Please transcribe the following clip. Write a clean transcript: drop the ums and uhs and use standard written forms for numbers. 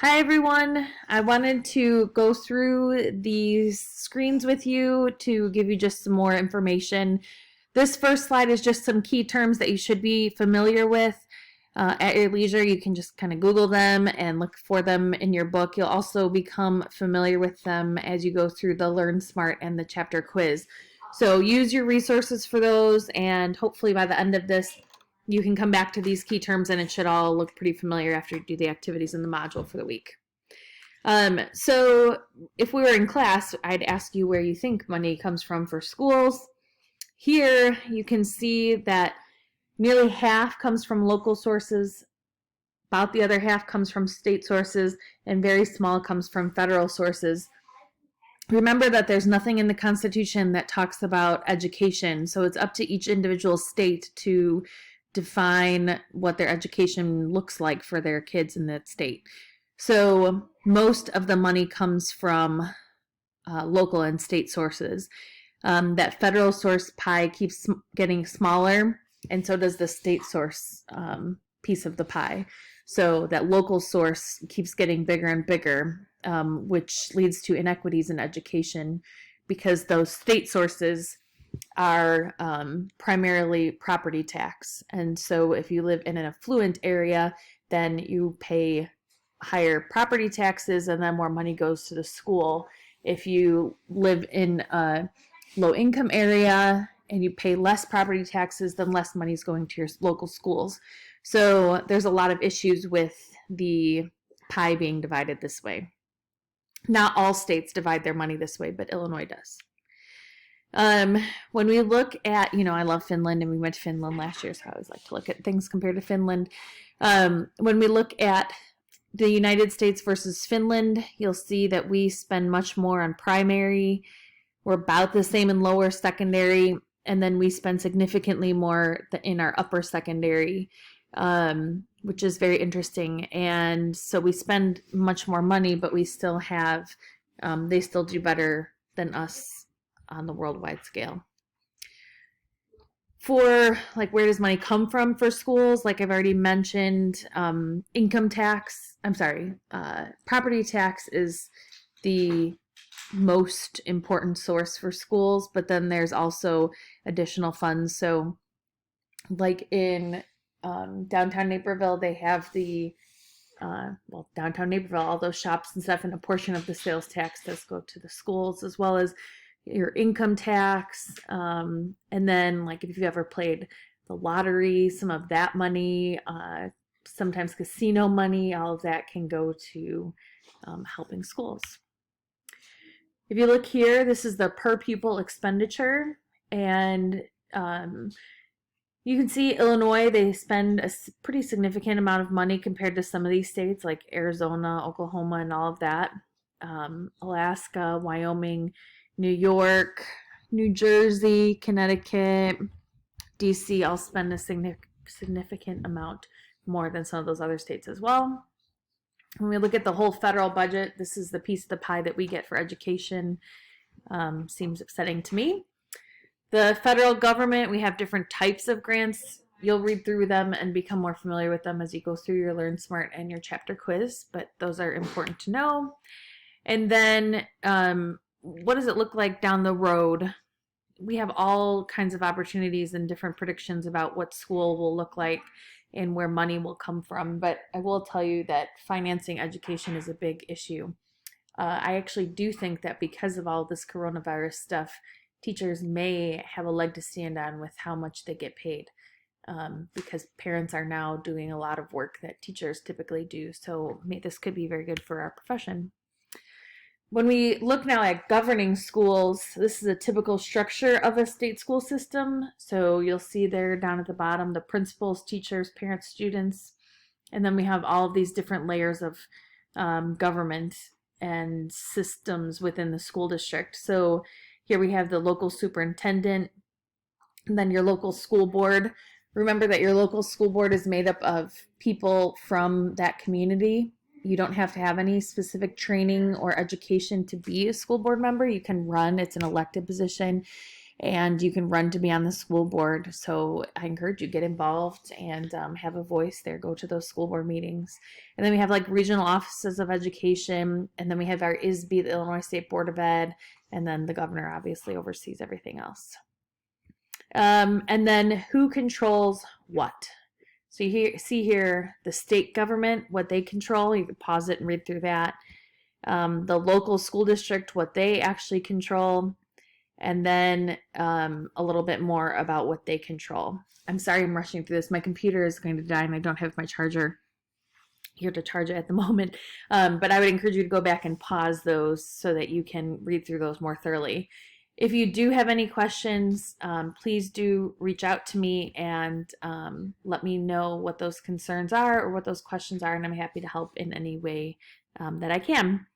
Hi everyone. I wanted to go through these screens with you to give you just some more information. This first slide is just some key terms that you should be familiar with. At your leisure, you can just kind of Google them and look for them in your book. You'll also become familiar with them as you go through the Learn Smart and the chapter quiz. So use your resources for those, and hopefully by the end of this, you can come back to these key terms and it should all look pretty familiar after you do the activities in the module for the week. So if we were in class, I'd ask you where you think money comes from for schools. Here you can see that nearly half comes from local sources, about the other half comes from state sources, and very small comes from federal sources. Remember that there's nothing in the Constitution that talks about education, so it's up to each individual state to define what their education looks like for their kids in that state. So most of the money comes from local and state sources. That federal source pie keeps getting smaller, and so does the state source piece of the pie. So that local source keeps getting bigger and bigger, which leads to inequities in education because those state sources are primarily property tax. And so if you live in an affluent area, then you pay higher property taxes and then more money goes to the school. If you live in a low income area and you pay less property taxes, then less money is going to your local schools. So there's a lot of issues with the pie being divided this way. Not all states divide their money this way, but Illinois does. When we look at, I love Finland, and we went to Finland last year, so I always like to look at things compared to Finland. When we look at the United States versus Finland, you'll see that we spend much more on primary. We're about the same in lower secondary, and then we spend significantly more in our upper secondary, which is very interesting. And so we spend much more money, but we still have, they still do better than us on the worldwide scale. For where does money come from for schools? Like I've already mentioned, property tax is the most important source for schools, but then there's also additional funds. So like in downtown Naperville, they have the downtown Naperville, all those shops and stuff, and a portion of the sales tax does go to the schools, as well as your income tax, and then if you've ever played the lottery, some of that money, sometimes casino money, all of that can go to helping schools. If you look here, this is the per pupil expenditure, and you can see Illinois, they spend a pretty significant amount of money compared to some of these states like Arizona, Oklahoma, and all of that. Alaska, Wyoming, New York, New Jersey, Connecticut, DC all spend a significant amount more than some of those other states as well. When we look at the whole federal budget, this is the piece of the pie that we get for education. Seems upsetting to me. The federal government, we have different types of grants. You'll read through them and become more familiar with them as you go through your Learn Smart and your chapter quiz, but those are important to know. And then what does it look like down the road? We have all kinds of opportunities and different predictions about what school will look like and where money will come from, but I will tell you that financing education is a big issue. I actually do think that because of all this coronavirus stuff, teachers may have a leg to stand on with how much they get paid, because parents are now doing a lot of work that teachers typically do, so this could be very good for our profession. When we look now at governing schools, this is a typical structure of a state school system. So you'll see there down at the bottom, the principals, teachers, parents, students, and then we have all of these different layers of government and systems within the school district. So here we have the local superintendent, and then your local school board. Remember that your local school board is made up of people from that community. You don't have to have any specific training or education to be a school board member. You can run. It's an elected position. and you can run to be on the school board. So I encourage you, get involved and have a voice there. Go to those school board meetings. And then we have like regional offices of education, and then we have our ISB, the Illinois State Board of Ed, and then the governor obviously oversees everything else. And then who controls what? So you see here the state government, what they control. You can pause it and read through that. The local school district, what they actually control, and then a little bit more about what they control. I'm sorry I'm rushing through this. My computer is going to die and I don't have my charger here to charge it at the moment. But I would encourage you to go back and pause those so that you can read through those more thoroughly. If you do have any questions, please do reach out to me and let me know what those concerns are or what those questions are, and I'm happy to help in any way that I can.